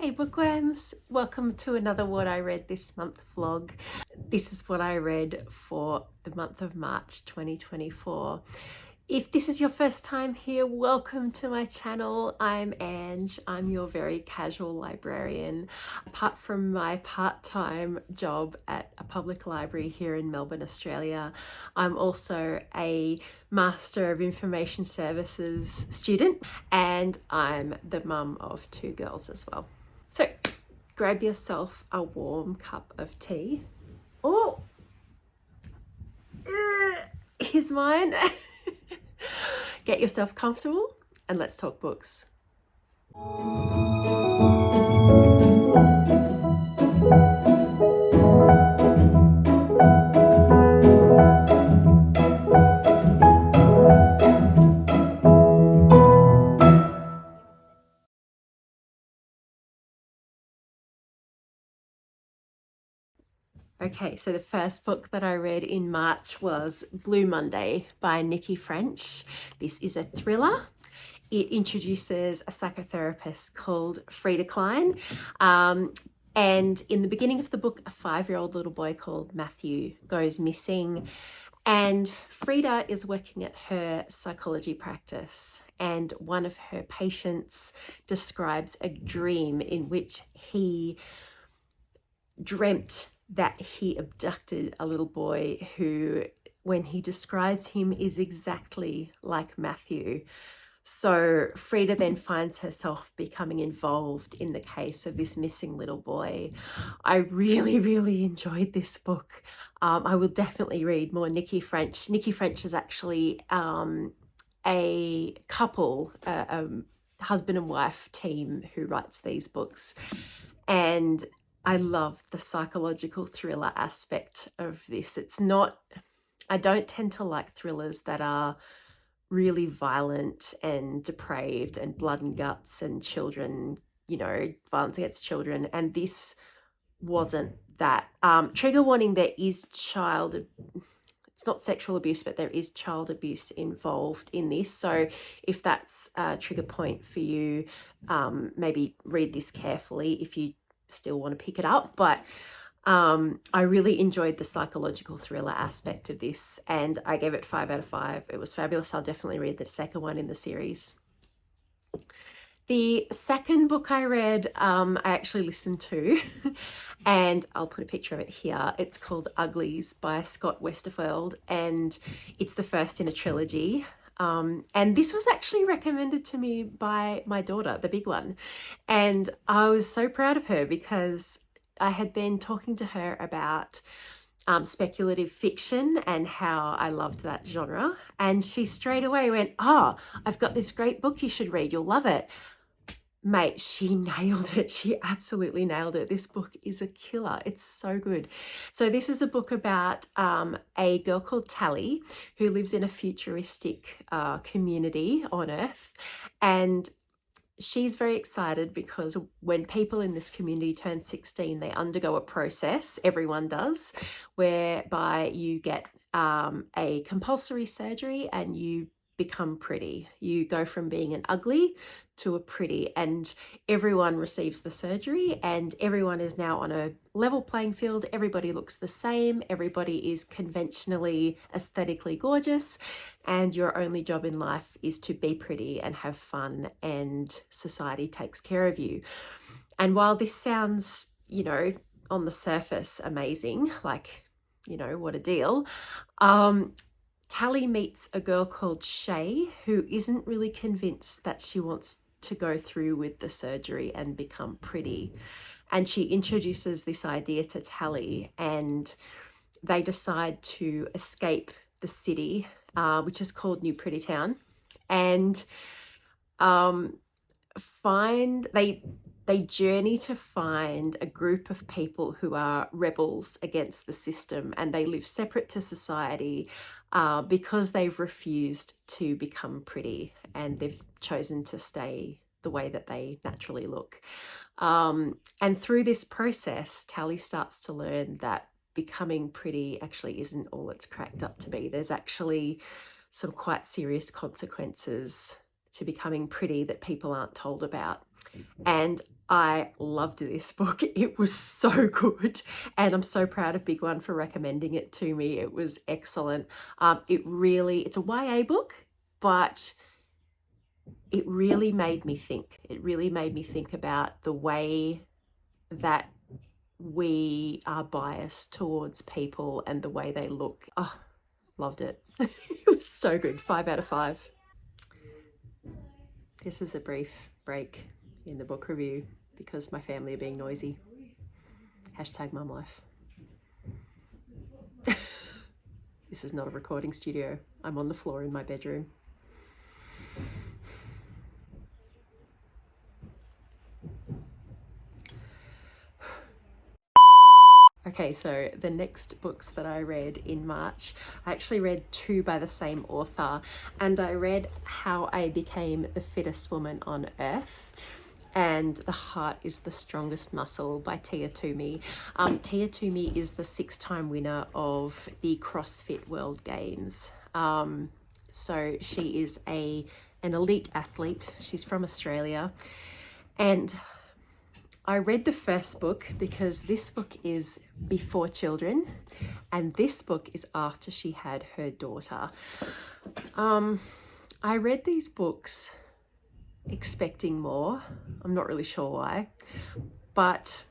Hey bookworms, welcome to another What I Read This Month vlog. This is what I read for the month of March 2024. If this is your first time here, welcome to my channel. I'm Ange, I'm your very casual librarian. Apart from my part-time job at a public library here in Melbourne, Australia, I'm also a Master of Information Services student and I'm the mum of 2 girls as well. So grab yourself a warm cup of tea. Oh, here's mine. Get yourself comfortable and let's talk books. Okay, so the first book that I read in March was Blue Monday by Nicci French. This is a thriller. It introduces a psychotherapist called Frida Klein. And in the beginning of the book, a 5-year-old little boy called Matthew goes missing. And Frida is working at her psychology practice. And one of her patients describes a dream in which he dreamt that he abducted a little boy who, when he describes him, is exactly like Matthew. So Frida then finds herself becoming involved in the case of this missing little boy. I really enjoyed this book. I will definitely read more Nicci French. Nicci French is actually a couple, husband and wife team who writes these books. And I love the psychological thriller aspect of this. It's not, I don't tend to like thrillers that are really violent and depraved and blood and guts and children, you know, violence against children. And this wasn't that. Trigger warning, there is it's not sexual abuse, but there is child abuse involved in this. So if that's a trigger point for you, maybe read this carefully if you still want to pick it up. But I really enjoyed the psychological thriller aspect of this and I gave it 5 out of 5. It was fabulous. I'll definitely read the second one in the series. The second book I read, I actually listened to and I'll put a picture of it here. It's called Uglies by Scott Westerfeld and it's the first in a trilogy. And this was actually recommended to me by my daughter, the big one. And I was so proud of her because I had been talking to her about speculative fiction and how I loved that genre. And she straight away went, "Oh, I've got this great book you should read. You'll love it." Mate, she nailed it. She absolutely nailed it. This book is a killer. It's so good. So this is a book about a girl called Tally who lives in a futuristic community on Earth. And she's very excited because when people in this community turn 16, they undergo a process, everyone does, whereby you get a compulsory surgery and you become pretty. You go from being an ugly to a pretty, and everyone receives the surgery and everyone is now on a level playing field. Everybody looks the same. Everybody is conventionally aesthetically gorgeous, and your only job in life is to be pretty and have fun, and society takes care of you. And while this sounds, you know, on the surface amazing, like, you know, what a deal, Tally meets a girl called Shay who isn't really convinced that she wants to go through with the surgery and become pretty. And she introduces this idea to Tally and they decide to escape the city, which is called New Pretty Town, and they journey to find a group of people who are rebels against the system, and they live separate to society because they've refused to become pretty and they've chosen to stay the way that they naturally look. And through this process, Tally starts to learn that becoming pretty actually isn't all it's cracked up to be. There's actually some quite serious consequences to becoming pretty that people aren't told about. And I loved this book. It was so good, and I'm so proud of Big One for recommending it to me. It was excellent. It's a YA book, but it really made me think. It really made me think about the way that we are biased towards people and the way they look. Oh, loved it. It was so good. 5 out of 5. This is a brief break in the book review because my family are being noisy. Hashtag mum life. This is not a recording studio. I'm on the floor in my bedroom. Okay, so the next books that I read in March, I actually read 2 by the same author, and I read How I Became the Fittest Woman on Earth and The Heart is the Strongest Muscle by Tia Toomey. Tia Toomey is the 6-time winner of the CrossFit World Games. So she is an elite athlete. She's from Australia, and I read the first book because this book is before children and this book is after she had her daughter. I read these books expecting more. I'm not really sure why, but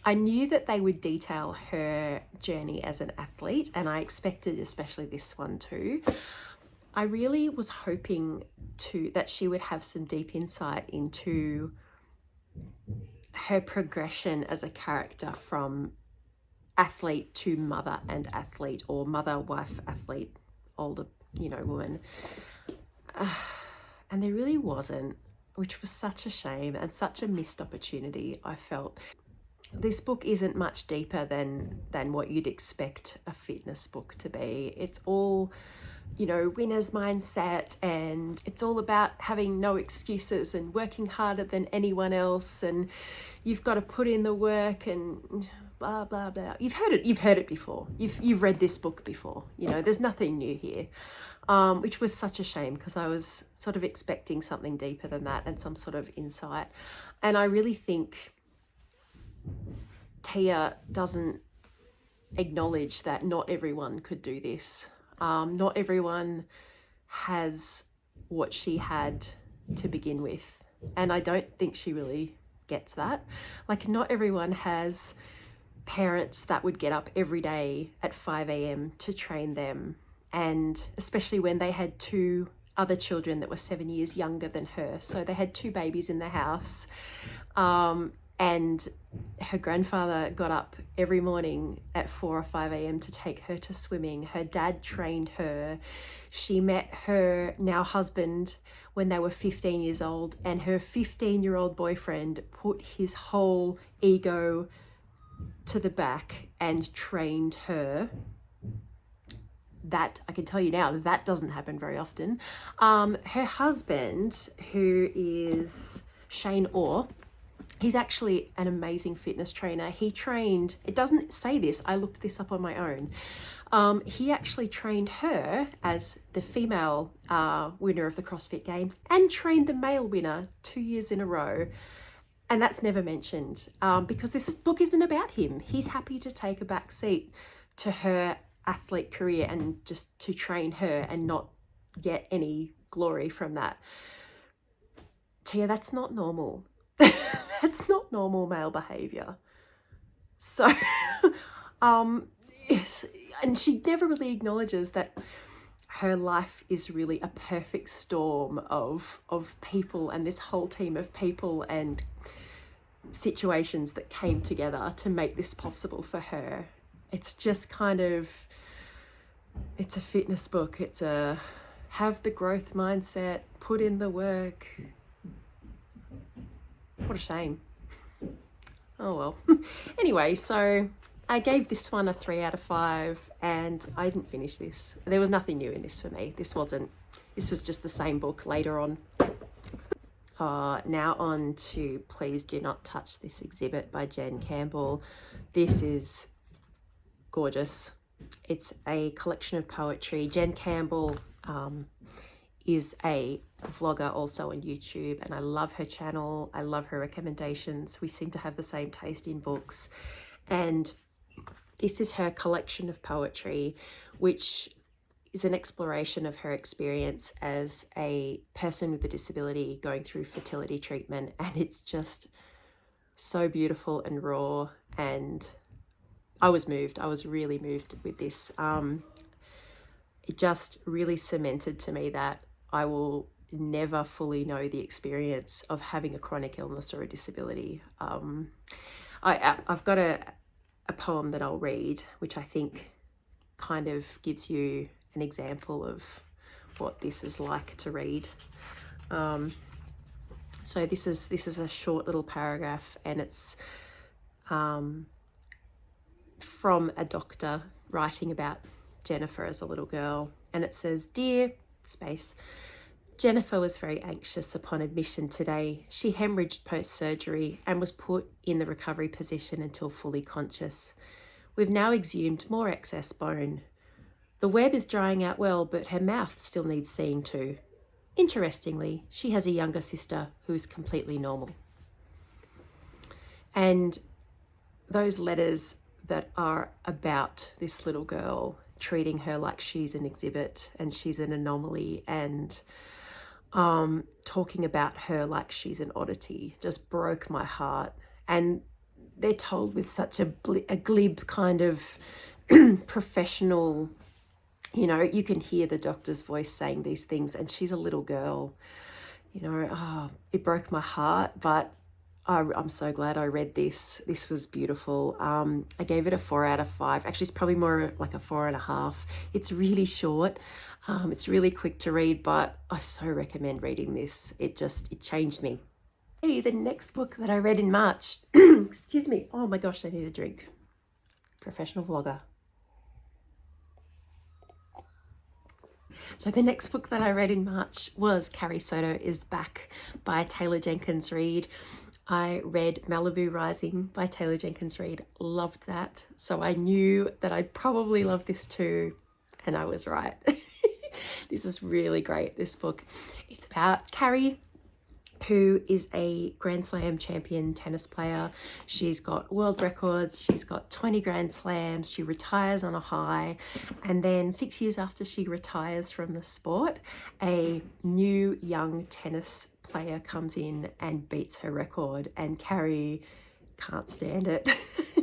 I knew that they would detail her journey as an athlete, and I expected especially this one too. I really was hoping that she would have some deep insight into her progression as a character from athlete to mother and athlete, or mother, wife, athlete, older, woman. And there really wasn't, which was such a shame and such a missed opportunity, I felt. This book isn't much deeper than what you'd expect a fitness book to be. It's all, winner's mindset, and it's all about having no excuses and working harder than anyone else, and you've got to put in the work and blah blah blah. You've heard it before. You've read this book before. There's nothing new here, which was such a shame because I was sort of expecting something deeper than that and some sort of insight. And I really think Tia doesn't acknowledge that not everyone could do this. Not everyone has what she had to begin with. And I don't think she really gets that. Like, not everyone has parents that would get up every day at 5 a.m. to train them. And especially when they had 2 other children that were 7 years younger than her. So they had 2 babies in the house. And her grandfather got up every morning at 4 or 5 a.m. to take her to swimming. Her dad trained her. She met her now husband when they were 15 years old, and her 15-year-old boyfriend put his whole ego to the back and trained her. That, I can tell you now, that doesn't happen very often. Her husband, who is Shane Orr, he's actually an amazing fitness trainer. He trained, it doesn't say this, I looked this up on my own. He actually trained her as the female winner of the CrossFit Games and trained the male winner 2 years in a row. And that's never mentioned because this book isn't about him. He's happy to take a back seat to her athlete career and just to train her and not get any glory from that. Tia, that's not normal. That's not normal male behavior. So, yes, and she never really acknowledges that her life is really a perfect storm of people, and this whole team of people and situations that came together to make this possible for her. It's just kind of, it's a fitness book. It's a have the growth mindset, put in the work. What a shame. Oh well. Anyway, so I gave this one a 3 out of 5 and I didn't finish this. There was nothing new in this for me. This was just the same book later on. Now on to Please Do Not Touch This Exhibit by Jen Campbell. This is gorgeous. It's a collection of poetry. Jen Campbell is a vlogger also on YouTube, and I love her channel. I love her recommendations. We seem to have the same taste in books. And this is her collection of poetry, which is an exploration of her experience as a person with a disability going through fertility treatment. And it's just so beautiful and raw, and I was moved. I was really moved with this. It just really cemented to me that I will never fully know the experience of having a chronic illness or a disability. I've got a poem that I'll read, which I think kind of gives you an example of what this is like to read. So this is a short little paragraph, and it's from a doctor writing about Jennifer as a little girl. And it says, "Dear space, Jennifer was very anxious upon admission today. She hemorrhaged post-surgery and was put in the recovery position until fully conscious. We've now exhumed more excess bone. The web is drying out well, but her mouth still needs seeing to. Interestingly, she has a younger sister who is completely normal." And those letters that are about this little girl, treating her like she's an exhibit and she's an anomaly, and talking about her like she's an oddity, just broke my heart. And they're told with such a glib kind of professional, you know, you can hear the doctor's voice saying these things, and she's a little girl, you know. It broke my heart, but I'm so glad I read this. This was beautiful. I gave it a 4 out of 5. Actually, it's probably more like a 4.5. It's really short. It's really quick to read, but I so recommend reading this. It changed me. Hey, the next book that I read in March, excuse me. Oh my gosh, I need a drink. Professional vlogger. So the next book that I read in March was Carrie Soto is Back by Taylor Jenkins Reid. I read Malibu Rising by Taylor Jenkins Reid. Loved that. So I knew that I'd probably love this too, and I was right. This is really great, this book. It's about Carrie, who is a Grand Slam champion tennis player. She's got world records. She's got 20 Grand Slams. She retires on a high. And then 6 years after she retires from the sport, a new young tennis player comes in and beats her record, and Carrie can't stand it.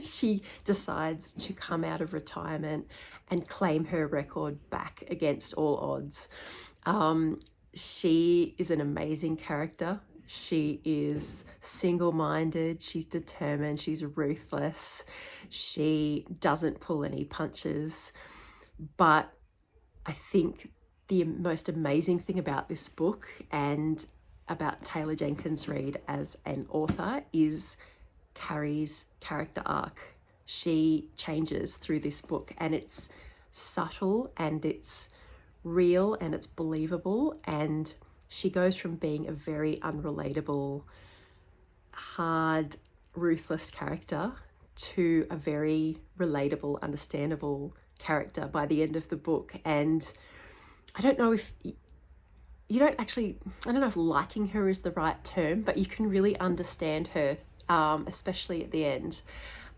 She decides to come out of retirement and claim her record back against all odds. She is an amazing character. She is single-minded, she's determined, she's ruthless, she doesn't pull any punches. But I think the most amazing thing about this book and about Taylor Jenkins Reid as an author is Carrie's character arc. She changes through this book, and it's subtle and it's real and it's believable, and she goes from being a very unrelatable, hard, ruthless character to a very relatable, understandable character by the end of the book. And I don't know if you don't actually, I don't know if liking her is the right term, but you can really understand her, especially at the end.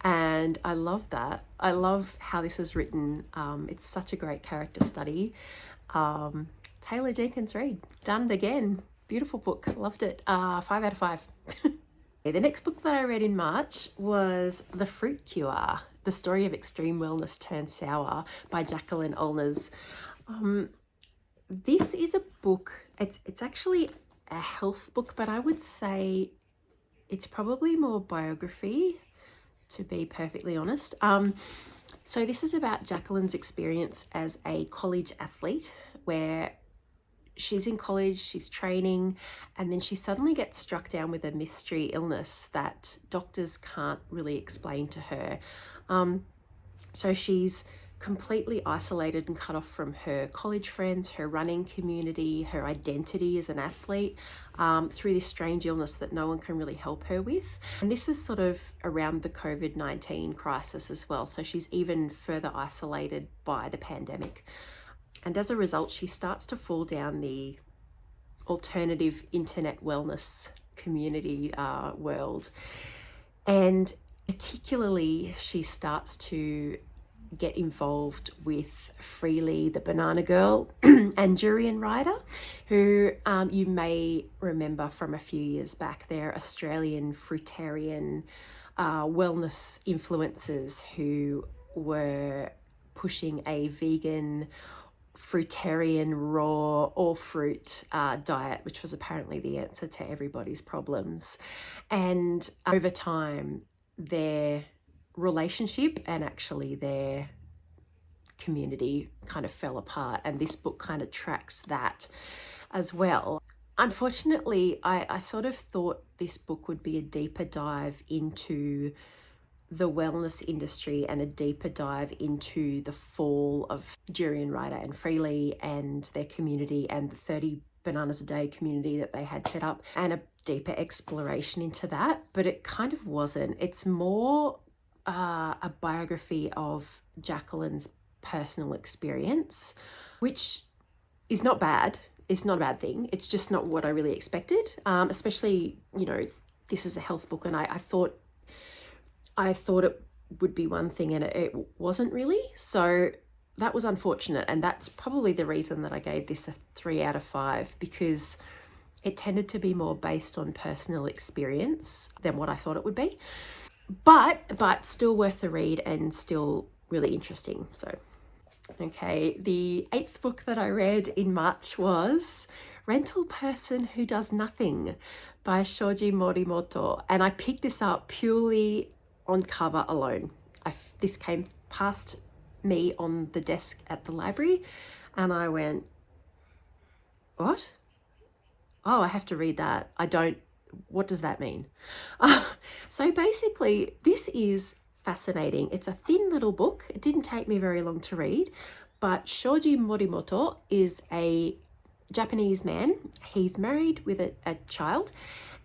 And I love that. I love how this is written. It's such a great character study. Taylor Jenkins Reid, done it again. Beautiful book, loved it. 5 out of 5. The next book that I read in March was The Fruit Cure, The Story of Extreme Wellness Turned Sour by Jacqueline Alnes. This is a book, it's actually a health book, but I would say it's probably more biography, to be perfectly honest. So this is about Jacqueline's experience as a college athlete, where she's in college, she's training, and then she suddenly gets struck down with a mystery illness that doctors can't really explain to her. So she's completely isolated and cut off from her college friends, her running community, her identity as an athlete, through this strange illness that no one can really help her with. And this is sort of around the COVID-19 crisis as well. So she's even further isolated by the pandemic. And as a result, she starts to fall down the alternative internet wellness community world. And particularly, she starts to get involved with Freely, the banana girl, and Durian Rider, who you may remember from a few years back. They're Australian fruitarian wellness influencers who were pushing a vegan, fruitarian, raw, all fruit diet, which was apparently the answer to everybody's problems. And over time, their relationship and actually their community kind of fell apart, and this book kind of tracks that as well. Unfortunately, I sort of thought this book would be a deeper dive into the wellness industry and a deeper dive into the fall of Durian Rider and Freely and their community and the 30 bananas a day community that they had set up, and a deeper exploration into that, but it kind of wasn't. It's more a biography of Jacqueline's personal experience, which is not bad. It's not a bad thing. It's just not what I really expected, especially, you know, this is a health book, and I thought it would be one thing and it wasn't really. So that was unfortunate, and that's probably the reason that I gave this a 3 out of 5, because it tended to be more based on personal experience than what I thought it would be. But still worth the read and still really interesting. So, okay, the 8th book that I read in March was Rental Person Who Does Nothing by Shoji Morimoto. And I picked this up purely on cover alone. This came past me on the desk at the library and I went, what? Oh, I have to read that. What does that mean? So basically, this is fascinating. It's a thin little book. It didn't take me very long to read, but Shoji Morimoto is a Japanese man. He's married with a child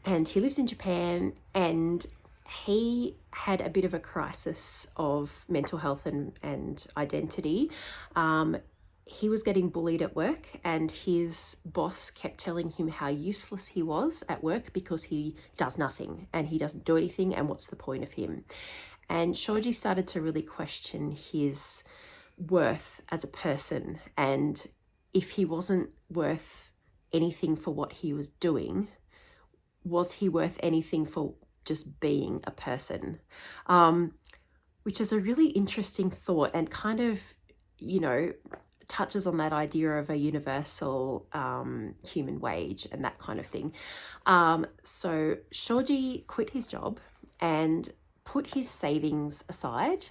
and he lives in Japan, and he had a bit of a crisis of mental health and identity. He was getting bullied at work, and his boss kept telling him how useless he was at work because he does nothing and he doesn't do anything, and what's the point of him? And Shoji started to really question his worth as a person, and if he wasn't worth anything for what he was doing, was he worth anything for just being a person? Which is a really interesting thought and kind of, you know, touches on that idea of a universal human wage and that kind of thing. So Shoji quit his job and put his savings aside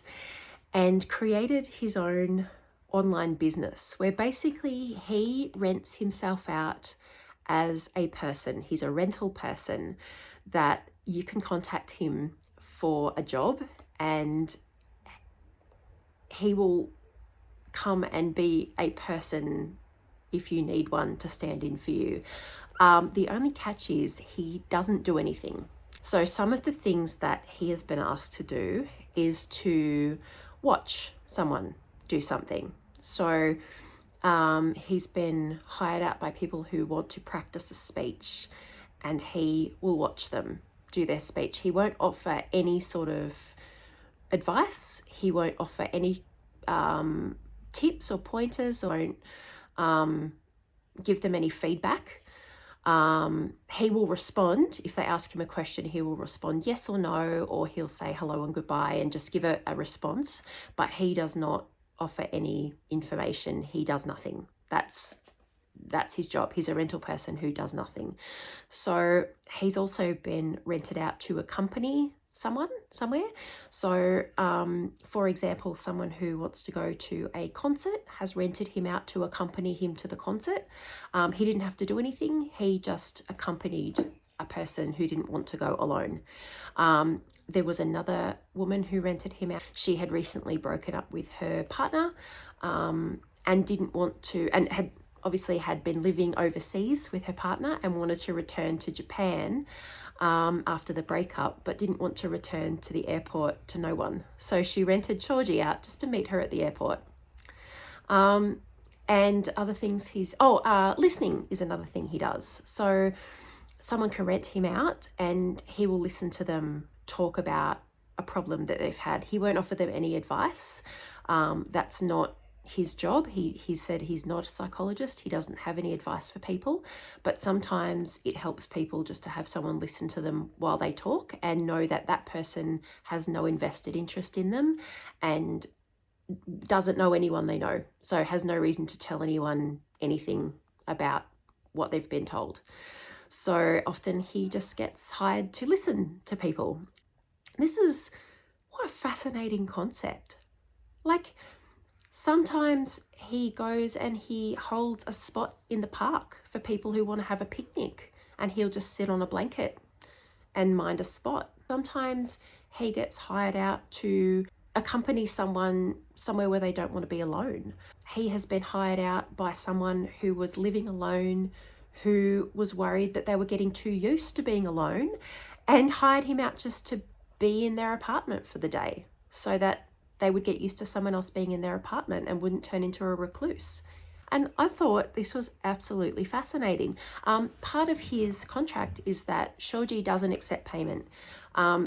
and created his own online business where basically he rents himself out as a person. He's a rental person that you can contact him for a job and he will come and be a person if you need one to stand in for you. The only catch is he doesn't do anything. So some of the things that he has been asked to do is to watch someone do something. So he's been hired out by people who want to practice a speech, and he will watch them do their speech. He won't offer any sort of advice. He won't offer any tips or pointers, or won't give them any feedback. He will respond. If they ask him a question, he will respond yes or no, or he'll say hello and goodbye and just give a response. But he does not offer any information. He does nothing. That's his job. He's a rental person who does nothing. So he's also been rented out to a company, somewhere. So for example, someone who wants to go to a concert has rented him out to accompany him to the concert. He didn't have to do anything. He just accompanied a person who didn't want to go alone. There was another woman who rented him out. She had recently broken up with her partner and didn't want to, and had obviously had been living overseas with her partner and wanted to return to Japan after the breakup, but didn't want to return to the airport to no one. So she rented Shoji out just to meet her at the airport. And other things listening is another thing he does. So someone can rent him out and he will listen to them talk about a problem that they've had. He won't offer them any advice. That's not his job. He said he's not a psychologist. He doesn't have any advice for people, but sometimes it helps people just to have someone listen to them while they talk and know that that person has no invested interest in them and doesn't know anyone they know, so has no reason to tell anyone anything about what they've been told. So often he just gets hired to listen to people. What a fascinating concept. Like, sometimes he goes and he holds a spot in the park for people who want to have a picnic, and he'll just sit on a blanket and mind a spot. Sometimes he gets hired out to accompany someone somewhere where they don't want to be alone. He has been hired out by someone who was living alone, who was worried that they were getting too used to being alone, and hired him out just to be in their apartment for the day so that they would get used to someone else being in their apartment and wouldn't turn into a recluse. And I thought this was absolutely fascinating. Part of his contract is that Shoji doesn't accept payment.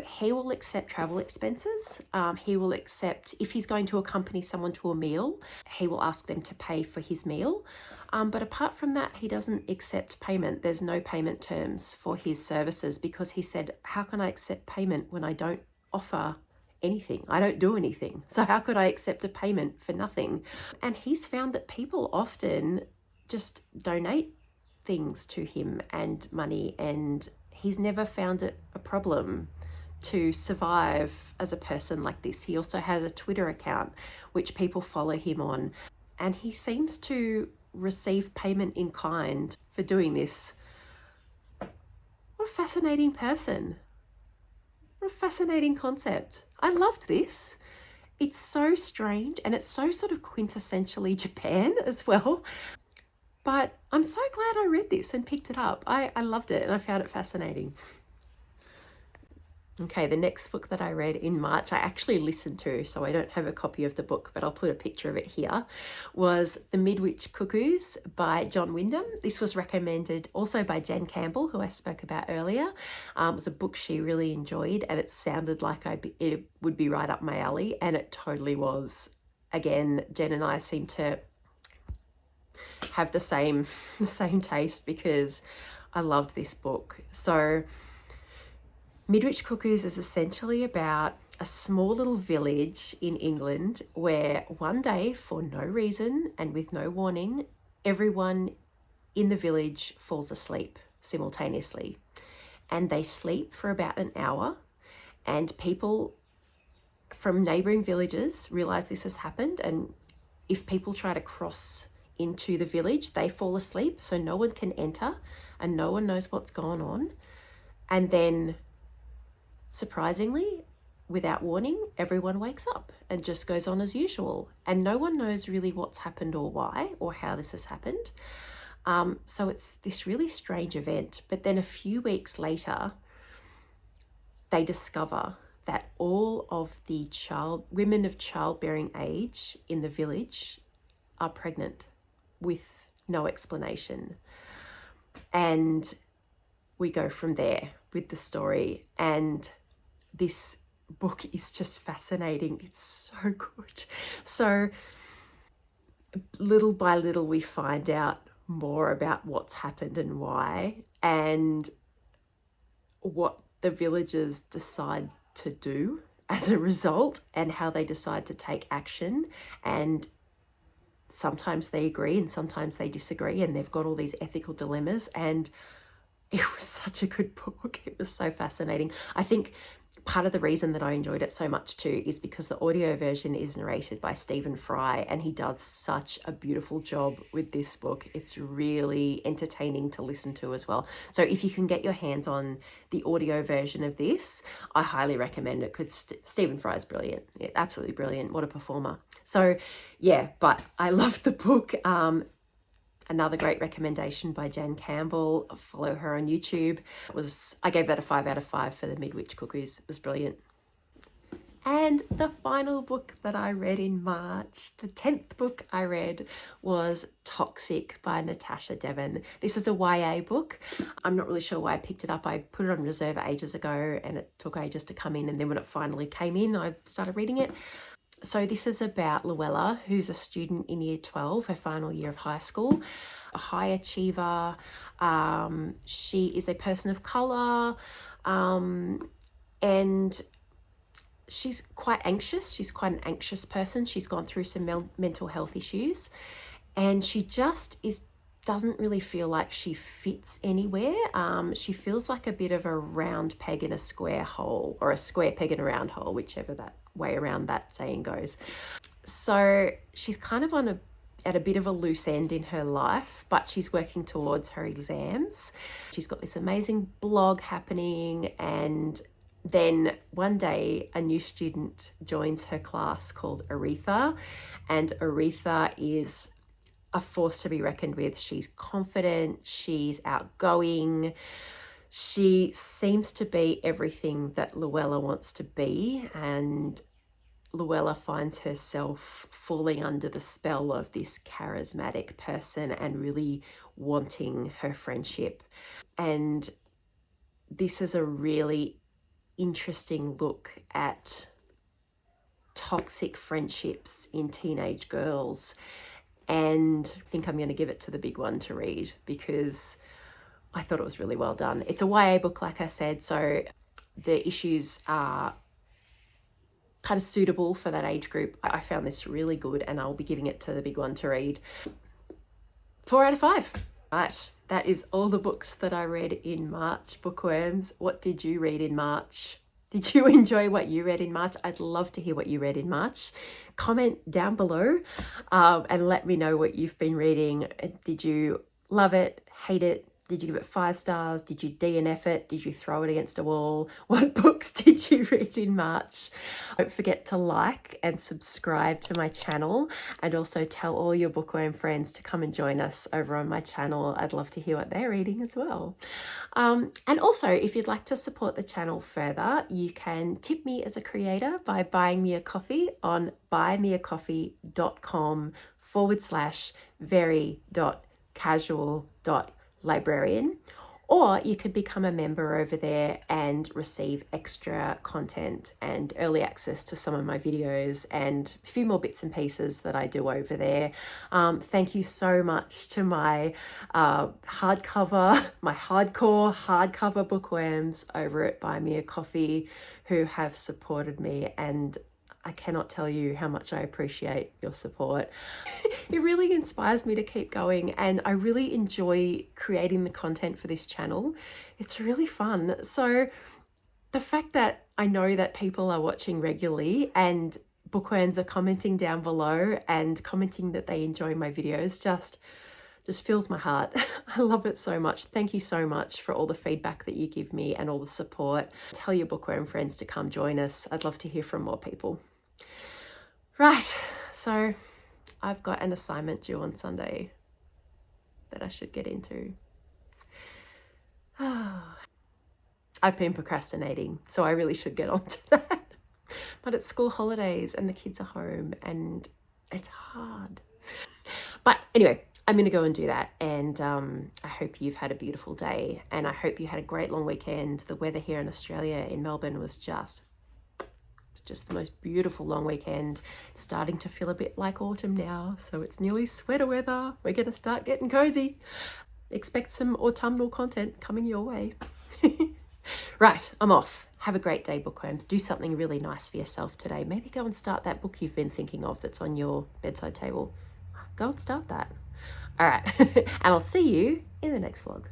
He will accept travel expenses. He will accept, if he's going to accompany someone to a meal, he will ask them to pay for his meal. But apart from that, he doesn't accept payment. There's no payment terms for his services because he said, how can I accept payment when I don't offer anything? I don't do anything. So how could I accept a payment for nothing? And he's found that people often just donate things to him and money, and he's never found it a problem to survive as a person like this. He also has a Twitter account which people follow him on, and he seems to receive payment in kind for doing this. What a fascinating person. What a fascinating concept. I loved this. It's so strange and it's so sort of quintessentially Japan as well. But I'm so glad I read this and picked it up. I loved it and I found it fascinating. Okay, the next book that I read in March, I actually listened to, so I don't have a copy of the book, but I'll put a picture of it here, was The Midwich Cuckoos by John Wyndham. This was recommended also by Jen Campbell, who I spoke about earlier. It was a book she really enjoyed and it sounded like it would be right up my alley, and it totally was. Again, Jen and I seem to have the same taste because I loved this book. So Midwich Cuckoos is essentially about a small little village in England where one day, for no reason and with no warning, everyone in the village falls asleep simultaneously. And they sleep for about an hour, and people from neighbouring villages realise this has happened, and if people try to cross into the village, they fall asleep, so no one can enter and no one knows what's gone on. And then surprisingly, without warning, everyone wakes up and just goes on as usual. And no one knows really what's happened or why or how this has happened. So it's this really strange event. But then a few weeks later, they discover that all of the women of childbearing age in the village are pregnant with no explanation. And we go from there with the story, and this book is just fascinating. It's so good. So little by little we find out more about what's happened and why, and what the villagers decide to do as a result, and how they decide to take action. And sometimes they agree and sometimes they disagree, and they've got all these ethical dilemmas. And it was such a good book. It was so fascinating. I think part of the reason that I enjoyed it so much too is because the audio version is narrated by Stephen Fry, and he does such a beautiful job with this book. It's really entertaining to listen to as well. So if you can get your hands on the audio version of this, I highly recommend it, because Stephen Fry is brilliant. Yeah, absolutely brilliant. What a performer. So yeah, but I loved the book. Another great recommendation by Jan Campbell. Follow her on YouTube. I gave that a 5 out of 5 for the Midwich Cuckoos. It was brilliant. And the final book that I read in March, the 10th book I read, was Toxic by Natasha Devon. This is a YA book. I'm not really sure why I picked it up. I put it on reserve ages ago and it took ages to come in, and then when it finally came in, I started reading it. So this is about Luella, who's a student in year 12, her final year of high school, a high achiever. She is a person of colour, and she's quite anxious. She's quite an anxious person. She's gone through some mental health issues, and she just doesn't really feel like she fits anywhere. She feels like a bit of a round peg in a square hole, or a square peg in a round hole, whichever that way around that saying goes. So she's kind of at a bit of a loose end in her life, but she's working towards her exams. She's got this amazing blog happening, and then one day a new student joins her class called Aretha, and Aretha is a force to be reckoned with. She's confident, she's outgoing, she seems to be everything that Luella wants to be, and Luella finds herself falling under the spell of this charismatic person and really wanting her friendship. And this is a really interesting look at toxic friendships in teenage girls, and I think I'm going to give it to the big one to read because I thought it was really well done. It's a YA book, like I said, so the issues are kind of suitable for that age group. I found this really good, and I'll be giving it to the big one to read. 4 out of 5. Right, that is all the books that I read in March. Bookworms, what did you read in March? Did you enjoy what you read in March? I'd love to hear what you read in March. Comment down below and let me know what you've been reading. Did you love it, hate it? Did you give it 5 stars? Did you DNF it? Did you throw it against a wall? What books did you read in March? Don't forget to like and subscribe to my channel, and also tell all your bookworm friends to come and join us over on my channel. I'd love to hear what they're reading as well. And also, if you'd like to support the channel further, you can tip me as a creator by buying me a coffee on buymeacoffee.com/very.casual.librarian, or you could become a member over there and receive extra content and early access to some of my videos and a few more bits and pieces that I do over there. Thank you so much to my hardcore hardcover bookworms over at Buy Me a Coffee who have supported me, and I cannot tell you how much I appreciate your support. It really inspires me to keep going, and I really enjoy creating the content for this channel. It's really fun. So the fact that I know that people are watching regularly and bookworms are commenting down below and commenting that they enjoy my videos just fills my heart. I love it so much. Thank you so much for all the feedback that you give me and all the support. Tell your bookworm friends to come join us. I'd love to hear from more people. Right, so I've got an assignment due on Sunday that I should get into. I've been procrastinating, so I really should get on to that. But it's school holidays and the kids are home and it's hard. But anyway, I'm going to go and do that, and I hope you've had a beautiful day, and I hope you had a great long weekend. The weather here in Australia, in Melbourne, was just the most beautiful long weekend. Starting to feel a bit like autumn now, so it's nearly sweater weather. We're going to start getting cozy. Expect some autumnal content coming your way. Right, I'm off. Have a great day, bookworms. Do something really nice for yourself today. Maybe go and start that book you've been thinking of that's on your bedside table. Go and start that. All right, and I'll see you in the next vlog.